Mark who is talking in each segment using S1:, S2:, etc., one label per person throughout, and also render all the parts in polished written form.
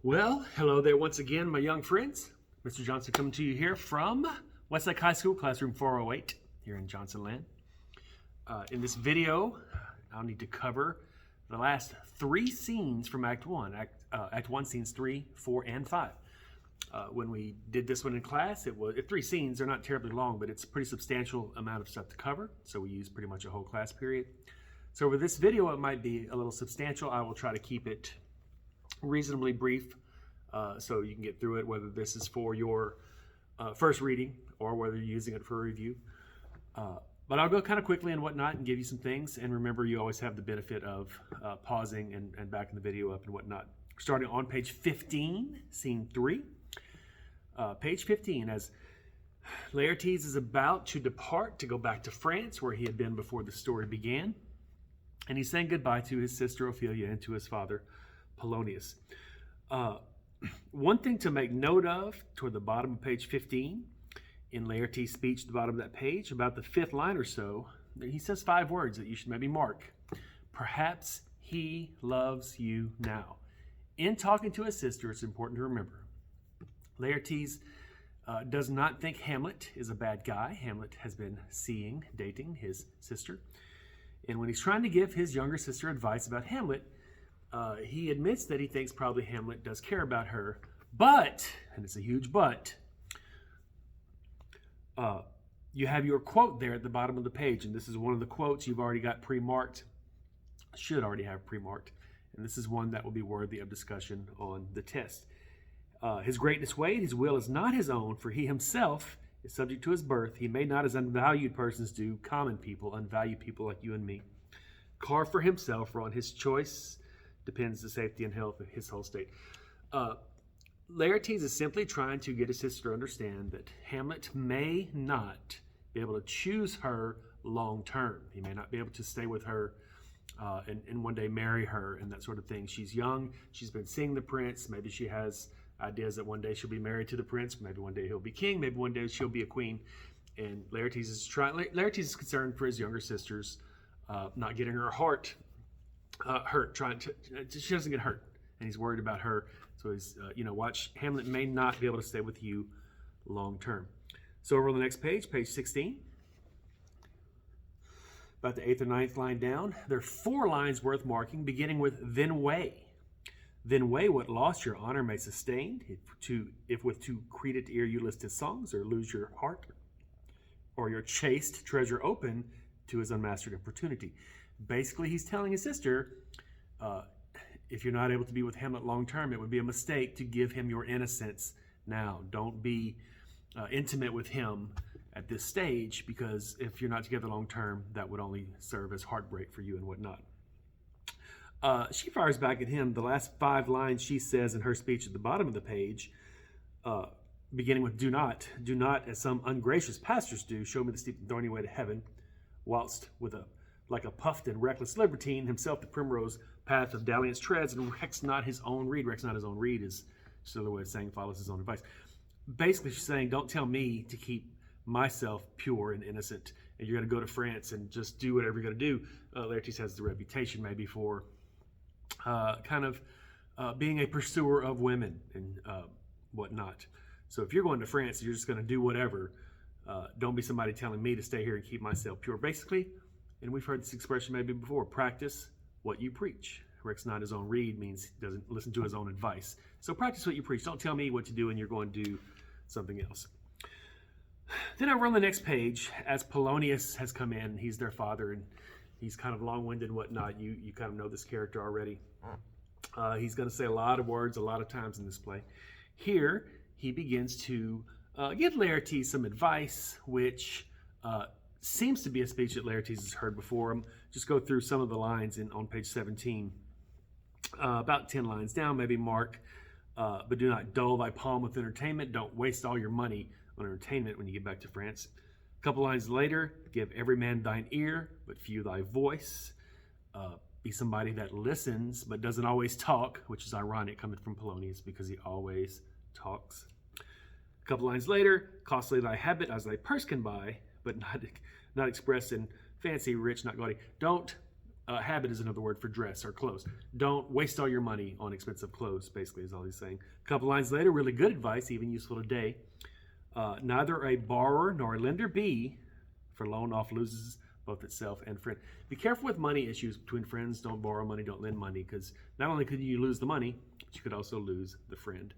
S1: Well, hello there once again, my young friends. Mr. Johnson coming to you here from Westlake High School, classroom 408, here in Johnson Land. In this video, I'll need to cover the last three scenes from Act 1. Act 1, scenes 3, 4, and 5. When we did this one in class, it was three scenes. They're not terribly long, but it's a pretty substantial amount of stuff to cover, so we used pretty much a whole class period. So with this video, it might be a little substantial. I will try to keep it reasonably brief so you can get through it, whether this is for your first reading or whether you're using it for a review. But I'll go kind of quickly and whatnot and give you some things. And remember, you always have the benefit of pausing and backing the video up and whatnot. Starting on page 15, scene 3. Page 15, as Laertes is about to depart to go back to France, where he had been before the story began. And he's saying goodbye to his sister Ophelia and to his father Polonius. One thing to make note of toward the bottom of page 15, in Laertes' speech at the bottom of that page, about the fifth line or so, he says 5 words that you should maybe mark. Perhaps he loves you now. In talking to his sister, it's important to remember, Laertes does not think Hamlet is a bad guy. Hamlet has been dating his sister. And when he's trying to give his younger sister advice about Hamlet, he admits that he thinks probably Hamlet does care about her, but, and it's a huge but, you have your quote there at the bottom of the page, and this is one of the quotes you've already got pre-marked, should already have pre-marked, and this is one that will be worthy of discussion on the test. His greatness weighed, his will is not his own, for he himself is subject to his birth. He may not, as unvalued persons do, common people, unvalued people like you and me, carve for himself, for on his choice depends the safety and health of his whole state. Laertes is simply trying to get his sister to understand that Hamlet may not be able to choose her long term. He may not be able to stay with her and one day marry her and that sort of thing. She's young. She's been seeing the prince. Maybe she has ideas that one day she'll be married to the prince. Maybe one day he'll be king. Maybe one day she'll be a queen. And Laertes is concerned for his younger sisters not getting her heart hurt. She doesn't get hurt, and he's worried about her. So he's, watch, Hamlet may not be able to stay with you long term. So over on the next page, page 16, about the 8th or 9th line down, there are 4 lines worth marking, beginning with "then weigh." Then weigh what loss your honor may sustain, if with too credit ear you list his songs, or lose your heart, or your chaste treasure open to his unmastered importunity. Basically, he's telling his sister, if you're not able to be with Hamlet long term, it would be a mistake to give him your innocence now. Don't be intimate with him at this stage, because if you're not together long term, that would only serve as heartbreak for you and whatnot. She fires back at him. The last 5 lines she says in her speech at the bottom of the page, beginning with do not, as some ungracious pastors do, show me the steep and thorny way to heaven, whilst like a puffed and reckless libertine, himself the primrose path of dalliance treads, and recks not his own reed. Recks not his own reed is just another way of saying follows his own advice. Basically, she's saying, don't tell me to keep myself pure and innocent, and you're going to go to France and just do whatever you're going to do. Laertes has the reputation maybe for being a pursuer of women and whatnot. So if you're going to France, you're just going to do whatever. Don't be somebody telling me to stay here and keep myself pure. Basically, and we've heard this expression maybe before, practice what you preach. Recks not his own reed means he doesn't listen to his own advice. So practice what you preach. Don't tell me what to do and you're going to do something else. Then over on the next page, as Polonius has come in, he's their father, and he's kind of long-winded and whatnot. You kind of know this character already. He's going to say a lot of words a lot of times in this play. Here, he begins to give Laertes some advice, which seems to be a speech that Laertes has heard before. Just go through some of the lines on page 17. About 10 lines down, maybe mark, but do not dull thy palm with entertainment. Don't waste all your money on entertainment when you get back to France. A couple lines later, give every man thine ear, but few thy voice. Be somebody that listens, but doesn't always talk, which is ironic coming from Polonius because he always talks. A couple lines later, costly thy habit as thy purse can buy, but not expressed in fancy, rich, not gaudy. Don't habit is another word for dress or clothes. Don't waste all your money on expensive clothes, basically, is all he's saying. A couple lines later, really good advice, even useful today. Neither a borrower nor a lender be, for loan oft loses both itself and friend. Be careful with money issues between friends. Don't borrow money, don't lend money, because not only could you lose the money, but you could also lose the friend.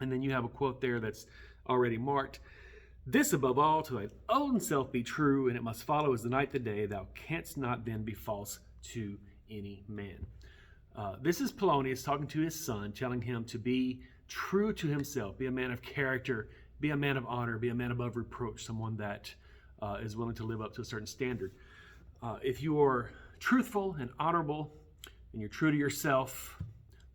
S1: And then you have a quote there that's already marked. This above all to thine own self be true, and it must follow as the night the day. Thou canst not then be false to any man. This is Polonius talking to his son, telling him to be true to himself, be a man of character, be a man of honor, be a man above reproach, someone that is willing to live up to a certain standard. If you are truthful and honorable, and you're true to yourself,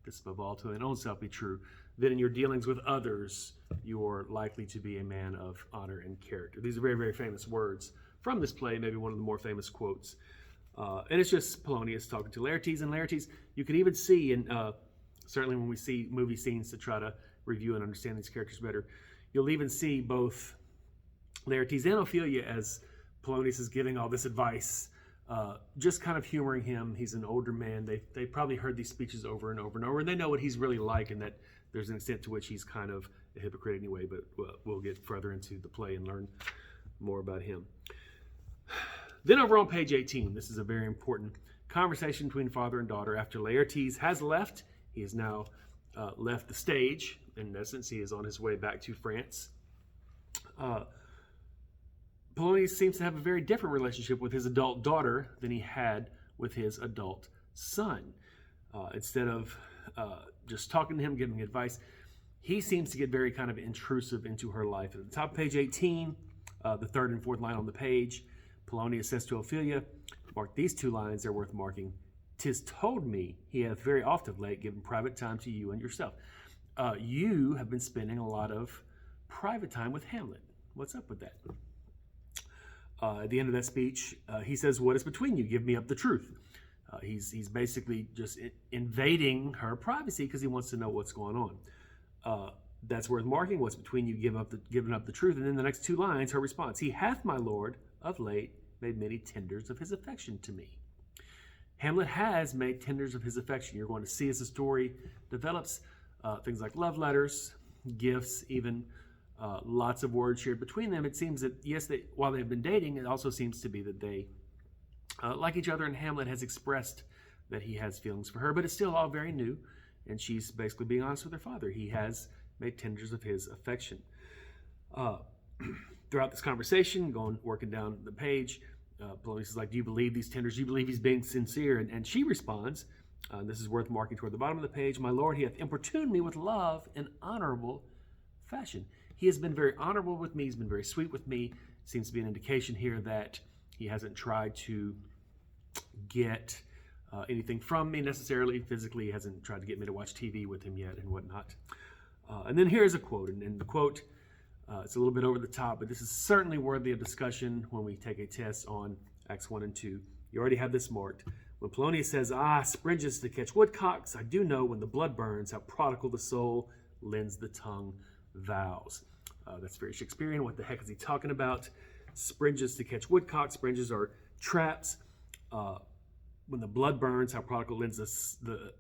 S1: this above all to thine own self be true, then in your dealings with others, you're likely to be a man of honor and character. These are very, very famous words from this play, maybe one of the more famous quotes. And it's just Polonius talking to Laertes. And Laertes, you can even see, and certainly when we see movie scenes to try to review and understand these characters better, you'll even see both Laertes and Ophelia as Polonius is giving all this advice, just kind of humoring him. He's an older man. They probably heard these speeches over and over and over, and they know what he's really like, and that there's an extent to which he's kind of a hypocrite anyway, but we'll get further into the play and learn more about him. Then over on page 18, this is a very important conversation between father and daughter. After Laertes has left, he has now left the stage. In essence, he is on his way back to France. Polonius seems to have a very different relationship with his adult daughter than he had with his adult son. Instead of just talking to him, giving advice, he seems to get very kind of intrusive into her life. At the top of page 18, the third and fourth line on the page, Polonius says to Ophelia, mark these two lines, they're worth marking. 'Tis told me he hath very oft of late given private time to you and yourself. You have been spending a lot of private time with Hamlet. What's up with that? At the end of that speech, he says, what is between you? Give me up the truth. He's basically just invading her privacy because he wants to know what's going on. That's worth marking. What's between you? Giving up the truth. And then the next two lines, her response. He hath, my lord, of late made many tenders of his affection to me. Hamlet has made tenders of his affection. You're going to see as the story develops things like love letters, gifts, even lots of words shared between them. It seems that, yes, while they've been dating, it also seems to be that they like each other, and Hamlet has expressed that he has feelings for her, but it's still all very new, and she's basically being honest with her father. He has made tenders of his affection. Throughout this conversation, working down the page, Polonius is like, do you believe these tenders? Do you believe he's being sincere? And she responds, this is worth marking toward the bottom of the page, my lord, he hath importuned me with love in honorable fashion. He has been very honorable with me. He's been very sweet with me. Seems to be an indication here that he hasn't tried to get anything from me necessarily. Physically, he hasn't tried to get me to watch TV with him yet and whatnot. And then here's a quote. And the quote, it's a little bit over the top, but this is certainly worthy of discussion when we take a test on Acts 1 and 2. You already have this marked. When Polonius says, springes to catch woodcocks, I do know when the blood burns how prodigal the soul lends the tongue vows. That's very Shakespearean. What the heck is he talking about? Springes to catch woodcocks. Springes are traps. When the blood burns, how prodigal lends the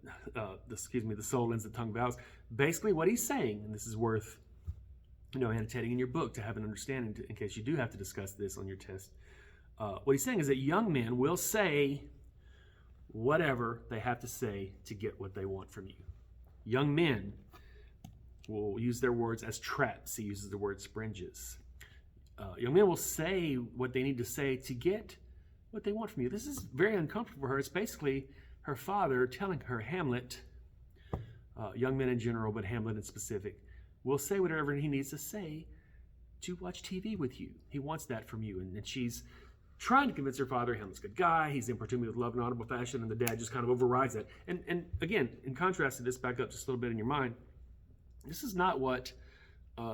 S1: soul lends the tongue vows. Basically, what he's saying, and this is worth annotating in your book to have an understanding in case you do have to discuss this on your test. What he's saying is that young men will say whatever they have to say to get what they want from you. Young men will use their words as traps. He uses the word springes. Young men will say what they need to say to get what they want from you. This is very uncomfortable for her. It's basically her father telling her, Hamlet, young men in general, but Hamlet in specific, will say whatever he needs to say to watch TV with you. He wants that from you. And she's trying to convince her father, Hamlet's a good guy, he's importuned me with love and honorable fashion, and the dad just kind of overrides that. And again, in contrast to this, back up just a little bit in your mind, this is not what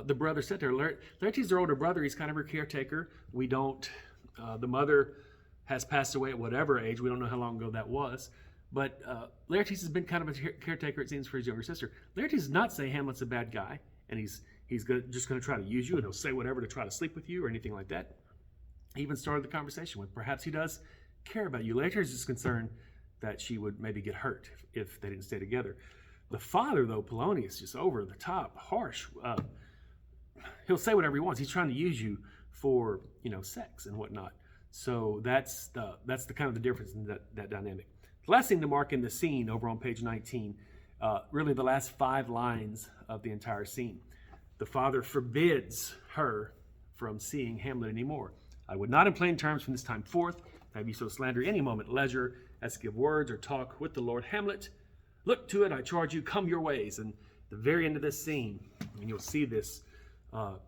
S1: the brother said to her. Laertes' their older brother. He's kind of her caretaker. The mother has passed away at whatever age. We don't know how long ago that was. But Laertes has been kind of a caretaker, it seems, for his younger sister. Laertes does not say Hamlet's a bad guy, and he's just going to try to use you, and he'll say whatever to try to sleep with you or anything like that. He even started the conversation with, perhaps he does care about you. Laertes is concerned that she would maybe get hurt if they didn't stay together. The father, though, Polonius, just over the top, harsh. He'll say whatever he wants. He's trying to use you for, sex and whatnot. So that's the kind of the difference in that dynamic. The last thing to mark in the scene over on page 19, really the last 5 lines of the entire scene. The father forbids her from seeing Hamlet anymore. I would not in plain terms from this time forth have you so slander any moment leisure as to give words or talk with the Lord Hamlet. Look to it, I charge you, come your ways. And the very end of this scene, and you'll see this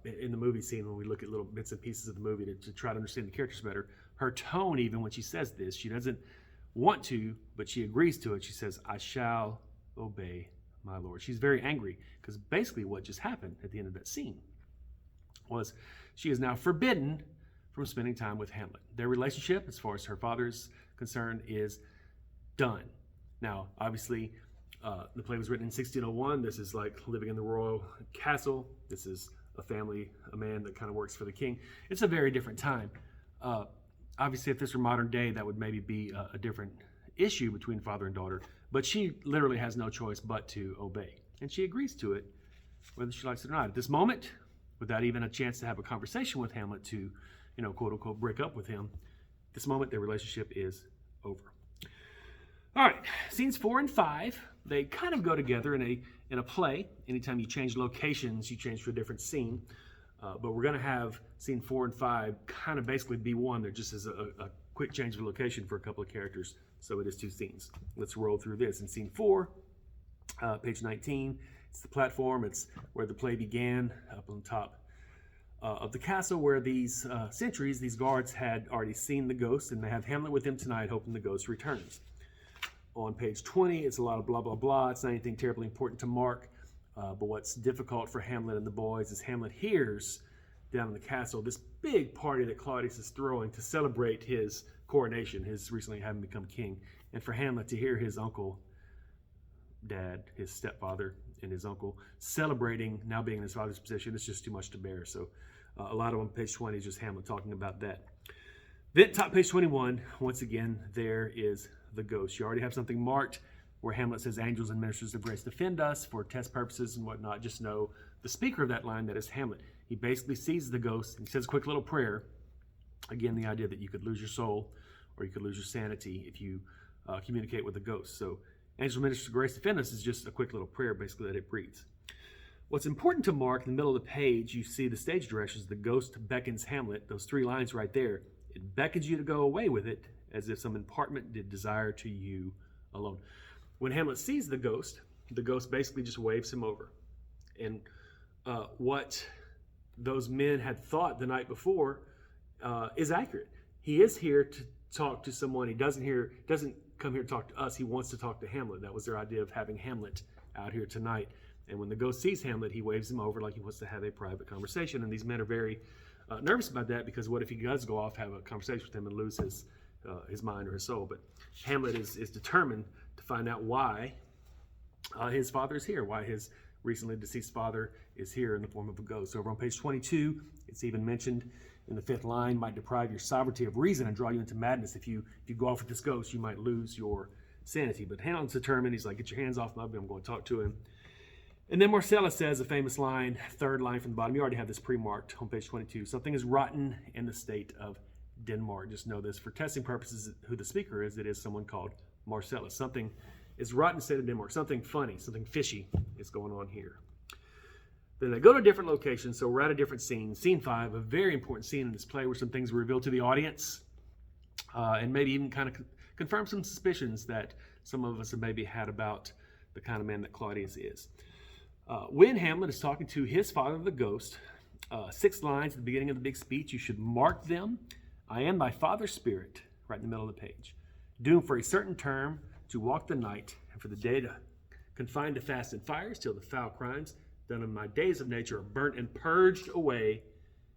S1: in the movie scene when we look at little bits and pieces of the movie to try to understand the characters better. Her tone, even when she says this, she doesn't want to, but she agrees to it. She says, I shall obey my Lord. She's very angry because basically what just happened at the end of that scene was she is now forbidden from spending time with Hamlet. Their relationship, as far as her father's concerned, is done. Now, obviously, the play was written in 1601. This is like living in the royal castle. This is a man that kind of works for the king. It's a very different time. Obviously, if this were modern day, that would maybe be a different issue between father and daughter. But she literally has no choice but to obey. And she agrees to it, whether she likes it or not. At this moment, without even a chance to have a conversation with Hamlet to, quote unquote, break up with him, at this moment, their relationship is over. All right, scenes 4 and 5, they kind of go together in a play. Anytime you change locations, you change to a different scene. But we're going to have scene 4 and 5 kind of basically be one. There just is a quick change of location for a couple of characters. So it is 2 scenes. Let's roll through this. In scene 4, page 19, it's the platform. It's where the play began, up on top of the castle, where these sentries, these guards, had already seen the ghost, and they have Hamlet with them tonight, hoping the ghost returns. On page 20, it's a lot of blah, blah, blah. It's not anything terribly important to mark. But what's difficult for Hamlet and the boys is Hamlet hears down in the castle this big party that Claudius is throwing to celebrate his coronation, his recently having become king. And for Hamlet to hear his uncle, dad, his stepfather, and his uncle celebrating now being in his father's position, it's just too much to bear. So a lot of on page 20 is just Hamlet talking about that. Then top page 21, once again, there is the ghost. You already have something marked where Hamlet says, angels and ministers of grace defend us for test purposes and whatnot. Just know the speaker of that line, that is Hamlet. He basically sees the ghost and he says a quick little prayer. Again, the idea that you could lose your soul or you could lose your sanity if you communicate with the ghost. So angels and ministers of grace defend us is just a quick little prayer basically that it breathes. What's important to mark, in the middle of the page, you see the stage directions. The ghost beckons Hamlet, those 3 lines right there. It beckons you to go away with it as if some impartment did desire to you alone. When Hamlet sees the ghost basically just waves him over. And what those men had thought the night before is accurate. He is here to talk to someone. He doesn't come here to talk to us. He wants to talk to Hamlet. That was their idea of having Hamlet out here tonight. And when the ghost sees Hamlet, he waves him over like he wants to have a private conversation. And these men are very nervous about that, because what if he does go off, have a conversation with him, and lose his mind or his soul? But Hamlet is determined to find out why his father is here, why his recently deceased father is here in the form of a ghost. So over on page 22, it's even mentioned in the 5th line, might deprive your sovereignty of reason and draw you into madness. If you go off with this ghost, you might lose your sanity. But Hamlet's determined. He's like, get your hands off me, I'm going to talk to him. And then Marcellus says a famous line, 3rd line from the bottom. You already have this pre-marked on page 22. Something is rotten in the state of Denmark. Just know this, for testing purposes, who the speaker is, it is someone called Marcellus. Something is rotten in the state of Denmark. Something funny, something fishy is going on here. Then they go to a different location, so we're at a different scene. Scene 5, a very important scene in this play where some things were revealed to the audience and maybe even kind of confirm some suspicions that some of us have maybe had about the kind of man that Claudius is. When Hamlet is talking to his father, the ghost, 6 lines at the beginning of the big speech, you should mark them. I am thy father's spirit, right in the middle of the page, doomed for a certain term to walk the night, and for the day to confine to fast and fires, till the foul crimes done in my days of nature are burnt and purged away,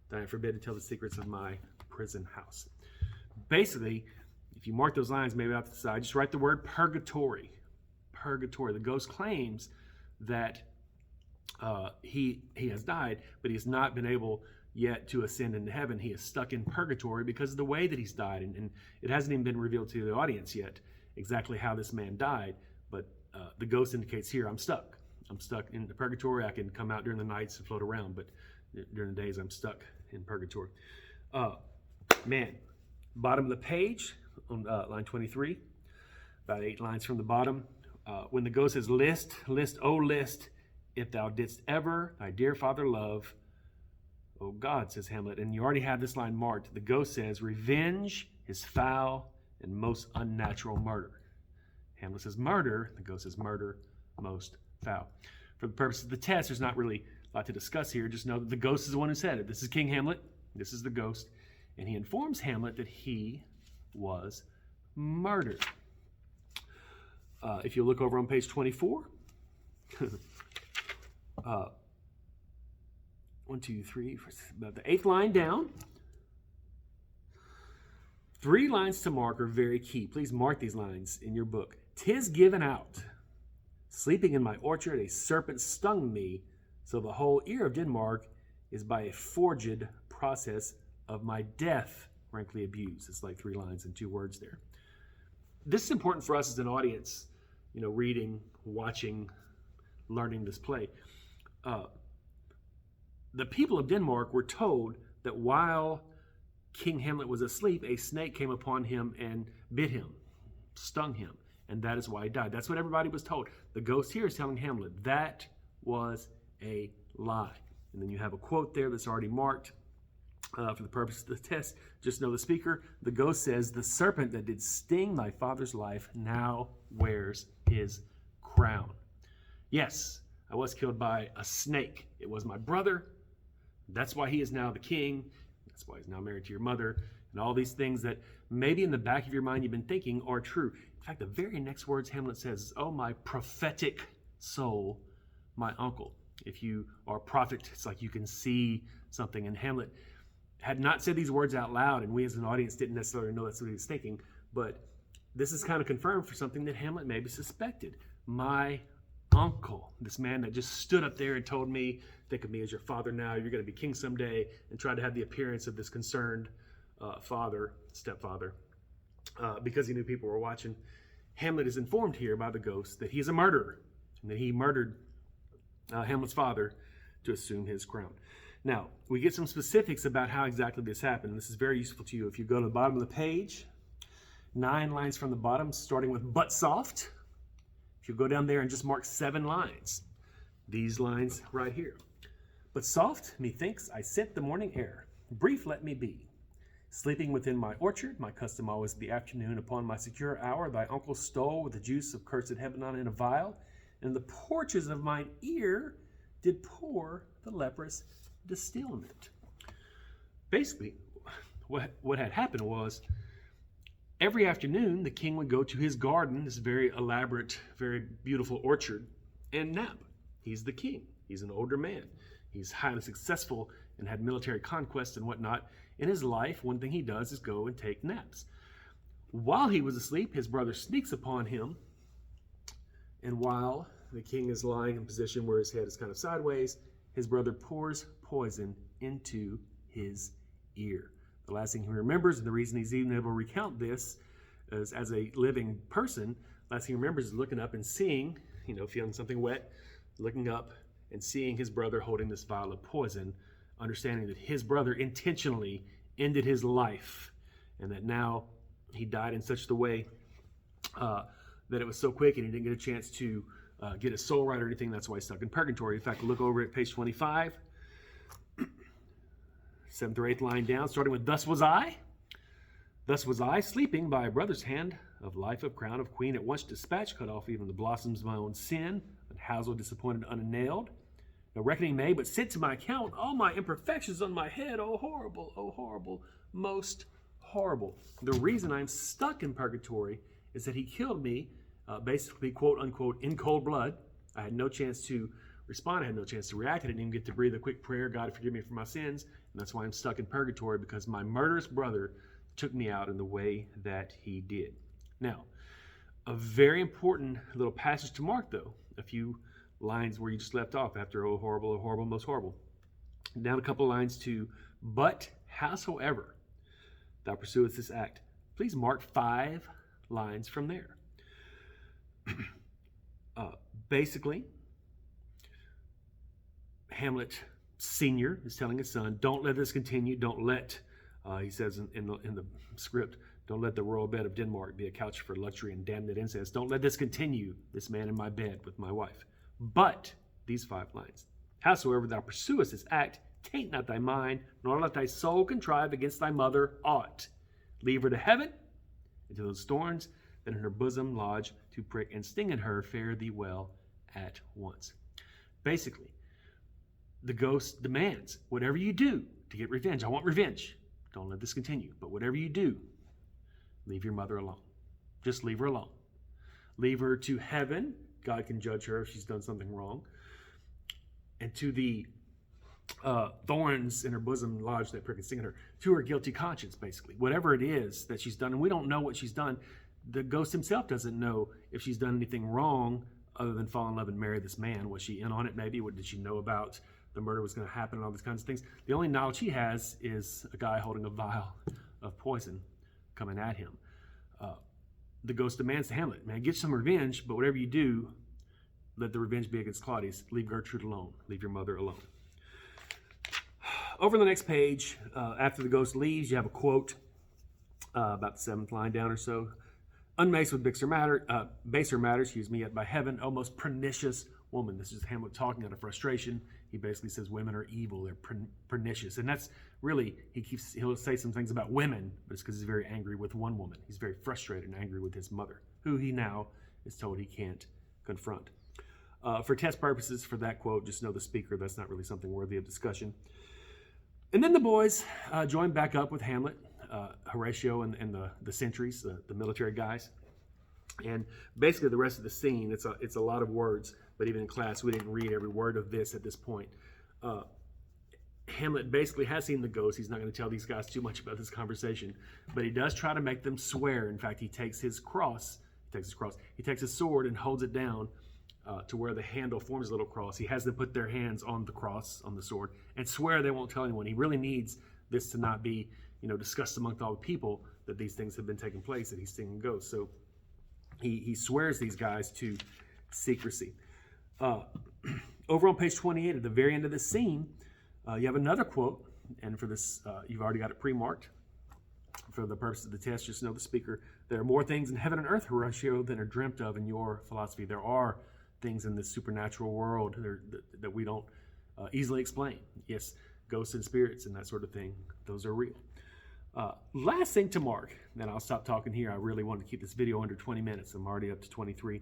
S1: that I am forbidden to tell the secrets of my prison house. Basically, if you mark those lines maybe out to the side, just write the word purgatory. Purgatory. The ghost claims that he has died, but he has not been able yet to ascend into heaven. He is stuck in purgatory because of the way that he's died. And it hasn't even been revealed to the audience yet exactly how this man died. But the ghost indicates here, I'm stuck. I'm stuck in the purgatory. I can come out during the nights and float around, but during the days I'm stuck in purgatory. Man, bottom of the page on line 23, about 8 lines from the bottom. When the ghost says, list, oh list, if thou didst ever thy dear father love, oh God, says Hamlet, and you already have this line marked. The ghost says, revenge is foul and most unnatural murder. Hamlet says murder, the ghost says murder, most foul. For the purpose of the test, there's not really a lot to discuss here. Just know that the ghost is the one who said it. This is King Hamlet. This is the ghost. And he informs Hamlet that he was murdered. If you look over on page 24, 1, 2, 3, about the 8th line down. 3 lines to mark are very key. Please mark these lines in your book. 'Tis given out. Sleeping in my orchard, a serpent stung me, so the whole ear of Denmark is by a forged process of my death rankly abused. It's like 3 lines and 2 words there. This is important for us as an audience, reading, watching, learning this play. The people of Denmark were told that while King Hamlet was asleep, a snake came upon him and bit him, stung him, and that is why he died. That's what everybody was told. The ghost here is telling Hamlet that was a lie. And then you have a quote there that's already marked for the purpose of the test. Just know the speaker. The ghost says, the serpent that did sting thy father's life now wears his crown. Yes, I was killed by a snake. It was my brother. That's why he is now the king. That's why he's now married to your mother. And all these things that maybe in the back of your mind you've been thinking are true. In fact, the very next words Hamlet says, oh, my prophetic soul, my uncle. If you are a prophet, it's like you can see something. And Hamlet had not said these words out loud, and we as an audience didn't necessarily know that's what he was thinking. But this is kind of confirmed for something that Hamlet maybe suspected. My uncle, this man that just stood up there and told me, think of me as your father now, you're going to be king someday, and tried to have the appearance of this concerned stepfather, because he knew people were watching. Hamlet is informed here by the ghost that he is a murderer, and that he murdered Hamlet's father to assume his crown. Now, we get some specifics about how exactly this happened. This is very useful to you. If you go to the bottom of the page, 9 lines from the bottom, starting with but soft. If you go down there and just mark 7 lines, these lines right here. But soft, methinks, I scent the morning air. Brief let me be. Sleeping within my orchard, my custom always the afternoon, upon my secure hour, thy uncle stole with the juice of cursed Lebanon in a vial, and the porches of mine ear did pour the leprous distilment. Basically, what had happened was, every afternoon, the king would go to his garden, this very elaborate, very beautiful orchard, and nap. He's the king. He's an older man. He's highly successful and had military conquests and whatnot. In his life, one thing he does is go and take naps. While he was asleep, his brother sneaks upon him, and while the king is lying in position where his head is kind of sideways, his brother pours poison into his ear. The last thing he remembers, and the reason he's even able to recount this is as a living person, last thing he remembers is looking up and seeing, feeling something wet, looking up and seeing his brother holding this vial of poison, understanding that his brother intentionally ended his life, and that now he died in such a way that it was so quick and he didn't get a chance to get his soul right or anything. That's why he's stuck in purgatory. In fact, look over at page 25, 7th or 8th line down, starting with thus was I sleeping by a brother's hand, of life of crown of queen at once dispatched, cut off even the blossoms of my own sin, and housel disappointed unnailed. No reckoning may but sit to my account all my imperfections on my head. Oh horrible, most horrible. The reason I'm stuck in purgatory is that he killed me, basically, quote unquote, in cold blood. I had no chance to respond. I had no chance to react. I didn't even get to breathe a quick prayer, God forgive me for my sins. And that's why I'm stuck in purgatory, because my murderous brother took me out in the way that he did. Now, a very important little passage to mark, though, a few lines where you just left off after oh horrible, most horrible. Down a couple lines to But howsoever thou pursuest this act, please mark 5 lines from there. Basically, Hamlet Sr. is telling his son, don't let this continue. Don't let, he says in the script, don't let the royal bed of Denmark be a couch for luxury and damned incest. Don't let this continue, this man in my bed with my wife. But, these 5 lines, howsoever thou pursuest this act, taint not thy mind, nor let thy soul contrive against thy mother aught. Leave her to heaven, and to those thorns that in her bosom lodge to prick and sting in her, fare thee well at once. Basically, the ghost demands, whatever you do to get revenge, I want revenge. Don't let this continue. But whatever you do, leave your mother alone. Just leave her alone. Leave her to heaven. God can judge her if she's done something wrong. And to the thorns in her bosom lodge that prick and sting in her, to her guilty conscience, basically. Whatever it is that she's done, and we don't know what she's done. The ghost himself doesn't know if she's done anything wrong other than fall in love and marry this man. Was she in on it maybe? What did she know about the murder was going to happen and all these kinds of things? The only knowledge he has is a guy holding a vial of poison coming at him. The ghost demands to Hamlet, man, get some revenge, but whatever you do, let the revenge be against Claudius. Leave Gertrude alone. Leave your mother alone. Over on the next page, after the ghost leaves, you have a quote about the 7th line down or so. Unmaced with baser matter, yet by heaven, O most pernicious woman. This is Hamlet talking out of frustration. He basically says women are evil, they're pernicious. And that's really, he'll say some things about women, but it's because he's very angry with one woman. He's very frustrated and angry with his mother, who he now is told he can't confront. For test purposes, for that quote, just know the speaker. That's not really something worthy of discussion. And then the boys join back up with Hamlet, Horatio and the sentries, the military guys. And basically the rest of the scene, it's a lot of words, but even in class we didn't read every word of this at this point. Hamlet basically has seen the ghost. He's not going to tell these guys too much about this conversation, but he does try to make them swear. In fact, he takes his sword and holds it down to where the handle forms a little cross. He has them put their hands on the cross, on the sword, and swear they won't tell anyone. He really needs this to not be, discussed amongst all the people that these things have been taking place, that he's seeing ghosts. So he swears these guys to secrecy. Over on page 28, at the very end of the scene, you have another quote, and for this, you've already got it pre-marked. For the purpose of the test, just know the speaker. There are more things in heaven and earth, Horatio, than are dreamt of in your philosophy. There are things in this supernatural world that we don't easily explain. Yes, ghosts and spirits and that sort of thing, those are real. Last thing to mark, then I'll stop talking here. I really wanted to keep this video under 20 minutes. I'm already up to 23.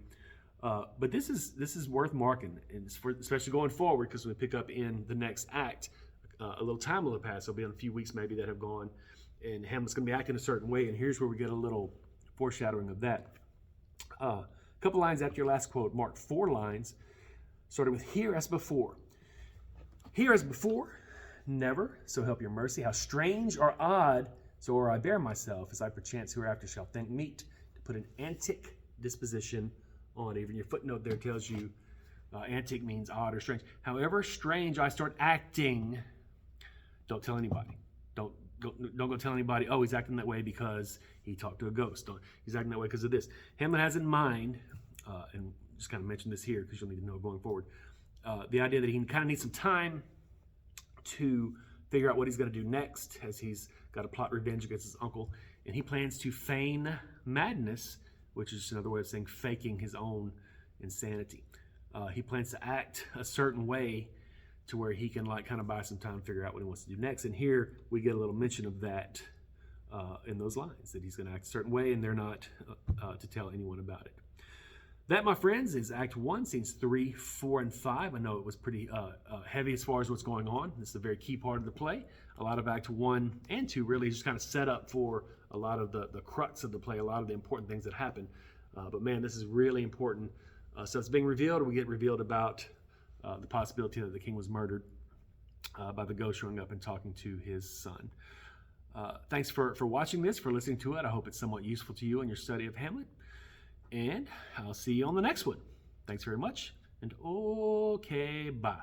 S1: But this is worth marking, and it's especially going forward, because we pick up in the next act. A little time will have passed. There'll be a few weeks maybe that have gone, and Hamlet's going to be acting a certain way, and here's where we get a little foreshadowing of that. A couple lines after your last quote, mark 4 lines, starting with here as before. Here as before, never, so help your mercy. How strange or odd, soever I bear myself, as I perchance hereafter shall think meet, to put an antic disposition on. Even your footnote there tells you antic means odd or strange. However strange I start acting, don't tell anybody. Don't go tell anybody, oh, he's acting that way because he talked to a ghost. He's acting that way because of this. Hamlet has in mind, and just kind of mention this here because you'll need to know going forward, the idea that he kind of needs some time to figure out what he's going to do next, as he's got to plot revenge against his uncle, and he plans to feign madness, which is another way of saying faking his own insanity. He plans to act a certain way to where he can kind of buy some time to figure out what he wants to do next. And here we get a little mention of that in those lines, that he's going to act a certain way and they're not to tell anyone about it. That, my friends, is Act 1, Scenes 3, 4, and 5. I know it was pretty heavy as far as what's going on. This is a very key part of the play. A lot of Act 1 and 2 really just kind of set up for a lot of the crux of the play, a lot of the important things that happen. But man, this is really important. So it's being revealed. We get revealed about the possibility that the king was murdered by the ghost showing up and talking to his son. Thanks for watching this, for listening to it. I hope it's somewhat useful to you in your study of Hamlet. And I'll see you on the next one. Thanks very much, and okay, bye.